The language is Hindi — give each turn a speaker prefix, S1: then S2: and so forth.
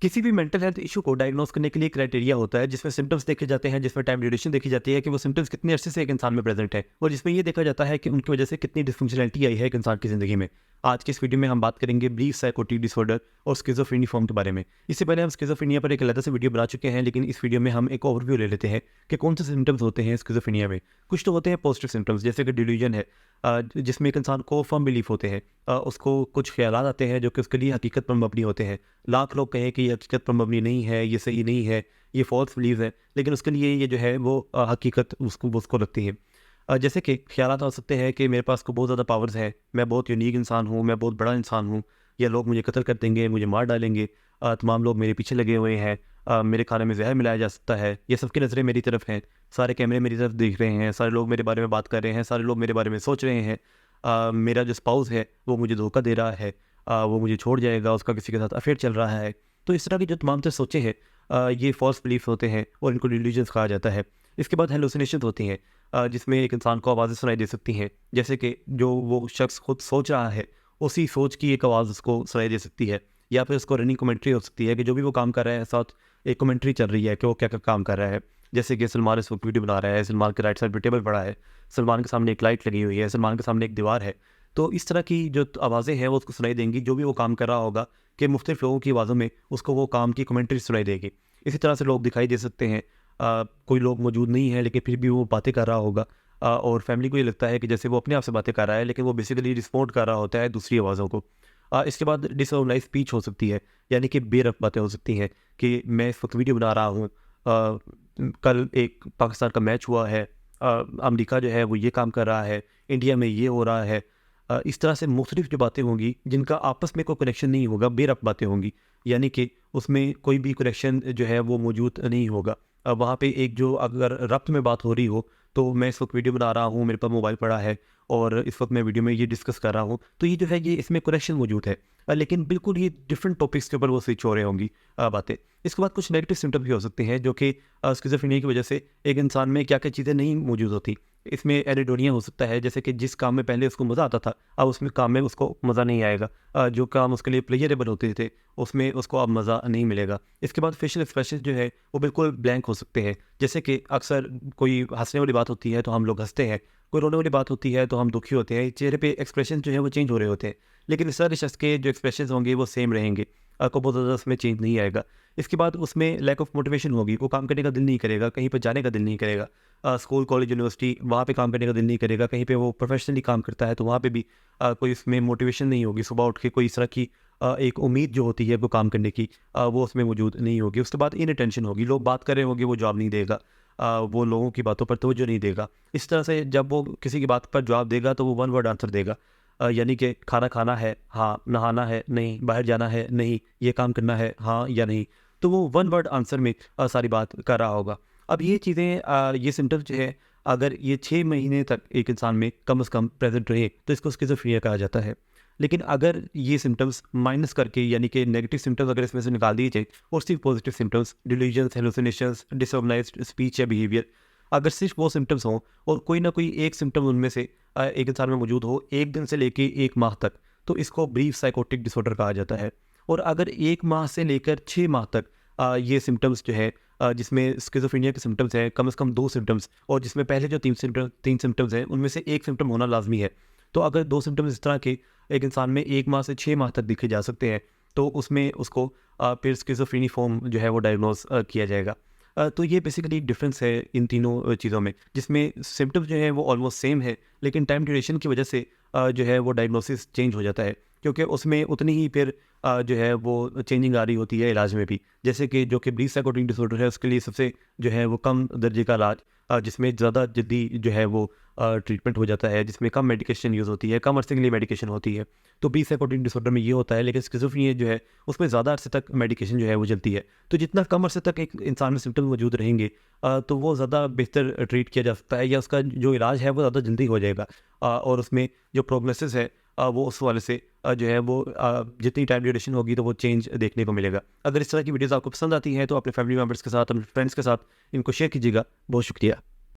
S1: किसी भी मेंटल हेल्थ इशू को डायग्नोस करने के लिए क्राइटेरिया होता है जिसमें सिम्टम्स देखे जाते हैं, जिसमें टाइम ड्यूरेशन देखी जाती है कि वो सिम्टम्स कितने अरसे से एक इंसान में प्रेजेंट है, और जिसमें ये देखा जाता है कि उनकी वजह से कितनी डिसफंक्शनलिटी आई है एक इंसान की ज़िंदगी में। आज के इस वीडियो में हम बात करेंगे ब्रीफ साइकोटिक डिसऑर्डर और स्किज़ोफ्रेनिया फॉर्म के बारे में। इससे पहले हम स्किज़ोफ्रेनिया पर एक अलग से वीडियो बना चुके हैं, लेकिन इस वीडियो में हम एक ओवरव्यू ले लेते हैं कि कौन से सिम्टम्स होते हैं स्किज़ोफ्रेनिया में। कुछ तो होते हैं पॉजिटिव सिम्टम्स, जैसे कि डिल्यूजन है, जिसमें एक इंसान को फर्म बिलीफ होते हैं, उसको कुछ ख्यालात आते हैं जो कि उसके लिए हकीकत पर मबनी होते हैं। लाख लोग कहें कि ये हकीकत पर मबनी नहीं है, ये सही नहीं है, ये फॉल्स बिलीव है, लेकिन उसके लिए ये जो है वो हकीकत उसको लगती है। जैसे कि ख्यालात हो सकते हैं कि मेरे पास को बहुत ज़्यादा पावर्स है, मैं बहुत यूनिक इंसान हूँ, मैं बहुत बड़ा इंसान हूँ, या लोग मुझे कत्ल कर देंगे, मुझे मार डालेंगे, तमाम लोग मेरे पीछे लगे हुए हैं, मेरे खाने में जहर मिलाया जा सकता है, ये सबकी नज़रें मेरी तरफ हैं, सारे कैमरे मेरी तरफ देख रहे हैं, सारे लोग मेरे बारे में बात कर रहे हैं, सारे लोग मेरे बारे में सोच रहे हैं, मेरा जो स्पाउस है वो मुझे धोखा दे रहा है, वो मुझे छोड़ जाएगा, उसका किसी के साथ अफेयर चल रहा है। तो इस तरह की जो तमाम तरह सोचें हैं, ये फॉल्स बिलीफ होते हैं और इनको डिल्यूजन्स कहा जाता है। इसके बाद हेलुसिनेशंस होती हैं, जिसमें एक इंसान को आवाज़ें सुनाई दे सकती हैं, जैसे कि जो वो शख्स खुद सोच रहा है उसी सोच की एक आवाज़ उसको सुनाई दे सकती है, या फिर उसको रनिंग कमेंट्री हो सकती है कि जो भी वो काम कर रहा है साथ एक कमेंट्री चल रही है कि वो क्या क्या काम कर रहा है। जैसे कि सलमान इस वक्त वीडियो बना रहा है, सलमान के राइट साइड पर टेबल पड़ा है, सलमान के सामने एक लाइट लगी हुई है, सलमान के सामने एक दीवार है। तो इस तरह की जो आवाज़ें हैं वो उसको सुनाई देंगी, जो भी वो काम कर रहा होगा कि मुख्तलिफ लोगों की आवाज़ों में उसको वो काम की कमेंट्री सुनाई देगी। इसी तरह से लोग दिखाई दे सकते हैं, कोई लोग मौजूद नहीं है लेकिन फिर भी वो बातें कर रहा होगा, और फैमिली को ये लगता है कि जैसे वो अपने आप से बातें कर रहा है, लेकिन वो बेसिकली रिस्पॉन्ड कर रहा होता है दूसरी आवाज़ों को। इसके बाद डिसऑर्गनाइज स्पीच हो सकती है, यानी कि बेरफ़ बातें हो सकती हैं कि मैं इस वक्त वीडियो बना रहा हूँ, कल एक पाकिस्तान का मैच हुआ है, अमेरिका जो है वो ये काम कर रहा है, इंडिया में ये हो रहा है। इस तरह से मुख्तलिफ जो बातें होंगी जिनका आपस में कोई कनेक्शन नहीं होगा, बेरफ़ बातें होंगी, यानी कि उसमें कोई भी कनेक्शन जो है वो मौजूद नहीं होगा। वहाँ पे एक जो अगर रब्त में बात हो रही हो, तो मैं इस वक्त वीडियो बना रहा हूँ, मेरे पास मोबाइल पड़ा है और इस वक्त मैं वीडियो में ये डिस्कस कर रहा हूँ, तो ये जो है ये इसमें कनेक्शन मौजूद है। लेकिन बिल्कुल ये डिफरेंट टॉपिक्स के ऊपर वो स्विच हो रहे होंगी बातें। इसके बाद कुछ नेगेटिव सिम्टम भी हो सकते हैं जो कि स्किज़ोफ्रेनिया की वजह से एक इंसान में क्या-क्या चीज़ें नहीं मौजूद होती। इसमें एनीडोनिया हो सकता है, जैसे कि जिस काम में पहले उसको मज़ा आता था, अब उसमें काम में उसको मज़ा नहीं आएगा। जो काम उसके लिए प्लेज़रेबल होते थे, उसमें उसको अब मज़ा नहीं मिलेगा। इसके बाद फेशियल एक्सप्रेशन जो है वो बिल्कुल ब्लैंक हो सकते हैं, जैसे कि अक्सर कोई हँसने वाली बात होती है तो हम लोग हँसते हैं, कोई रोने वाली बात होती है तो हम दुखी होते हैं, चेहरे पे एक्सप्रेशन जो है वो चेंज हो रहे होते हैं। लेकिन इस सारे शख्स के जो एक्सप्रेशंस होंगे वो सेम रहेंगे, आपको बहुत ज़्यादा उसमें चेंज नहीं आएगा। इसके बाद उसमें लैक ऑफ मोटिवेशन होगी, वो काम करने का दिल नहीं करेगा, कहीं पर जाने का दिल नहीं करेगा। स्कूल, कॉलेज, यूनिवर्सिटी वहाँ पे काम करने का दिल नहीं करेगा, कहीं पे वो प्रोफेशनली काम करता है तो वहाँ पे भी कोई उसमें मोटिवेशन नहीं होगी, सुबह उठ के कोई इस तरह की एक उम्मीद जो होती है वो काम करने की, वो उसमें मौजूद नहीं होगी। उसके बाद इनअटेंशन होगी, लोग बात कर रहे होंगे वो जवाब नहीं देगा, वो लोगों की बातों पर तवज्जो नहीं देगा। इस तरह से जब वो किसी की बात पर जवाब देगा तो वो वन वर्ड आंसर देगा, यानी कि खाना खाना है, हाँ, नहाना है, नहीं, बाहर जाना है, नहीं, ये काम करना है, हाँ या नहीं। तो वो वन वर्ड आंसर में सारी बात कर रहा होगा। अब ये चीज़ें, ये सिम्टम्स जो है अगर ये 6 महीने तक एक इंसान में कम से कम प्रेज़ेंट रहे तो इसको स्किज़ोफ्रेनिया कहा जाता है। लेकिन अगर ये सिम्टम्स माइनस करके, यानी कि नेगेटिव सिम्टम्स अगर इसमें से निकाल दिए जाए और सिर्फ positive symptoms, delusions, hallucinations, disorganised speech या बिहेवियर, अगर सिर्फ वो सिम्टम्स हों और कोई ना कोई एक सिम्टम उनमें से एक इंसान में मौजूद हो 1 दिन से लेके 1 माह तक, तो इसको ब्रीफ साइकोटिक डिसऑर्डर कहा जाता है। और अगर 1 माह से लेकर 6 माह तक ये सिम्टम्स जो है, जिसमें स्किज़ोफ्रेनिया के सिम्टम्स हैं कम से कम 2 सिम्टम्स, और जिसमें पहले जो 3 सिम्टम्स हैं उनमें से 1 सिम्टम होना लाज़मी है। तो अगर 2 सिम्टम्स इस तरह के एक इंसान में 1 माह से 6 माह तक दिखे जा सकते हैं, तो उसमें उसको फिर स्किज़ोफ्रेनिया फॉर्म जो है वो डायग्नोज़ किया जाएगा। तो ये बेसिकली डिफरेंस है इन तीनों चीज़ों में, जिसमें सिम्पटम्स जो हैं वो ऑलमोस्ट सेम है, लेकिन टाइम ड्यूरेशन की वजह से जो है वो डायग्नोसिस चेंज हो जाता है, क्योंकि उसमें उतनी ही फिर जो है वो चेंजिंग आ रही होती है इलाज में भी। जैसे कि जो कि ब्रीफ साइकोटिक डिसऑर्डर है उसके लिए सबसे जो है वो कम दर्जे का इलाज, जिसमें ज़्यादा जल्दी जो है वो ट्रीटमेंट हो जाता है, जिसमें कम मेडिकेशन यूज़ होती है, कम अरसे के लिए मेडिकेशन होती है। तो ब्रीफ साइकोटिक डिसऑर्डर में ये होता है, लेकिन स्किज़ोफ्रेनिया जो है उसमें ज़्यादा अरसे तक मेडिकेशन जो है वो चलती है। तो जितना कम अरसे तक एक इंसान में सिम्पटम मौजूद रहेंगे, तो वो ज़्यादा बेहतर ट्रीट किया जा सकता है, या उसका जो इलाज है वो ज़्यादा जल्दी हो जाएगा, और उसमें जो प्रोग्नोसिस है वो उस वाले से जो है वो जितनी टाइम ड्यूरेशन होगी तो वो चेंज देखने को मिलेगा। अगर इस तरह की वीडियोज़ आपको पसंद आती हैं तो अपने फैमिली मेम्बर्स के साथ, अपने फ्रेंड्स के साथ इनको शेयर कीजिएगा। बहुत शुक्रिया।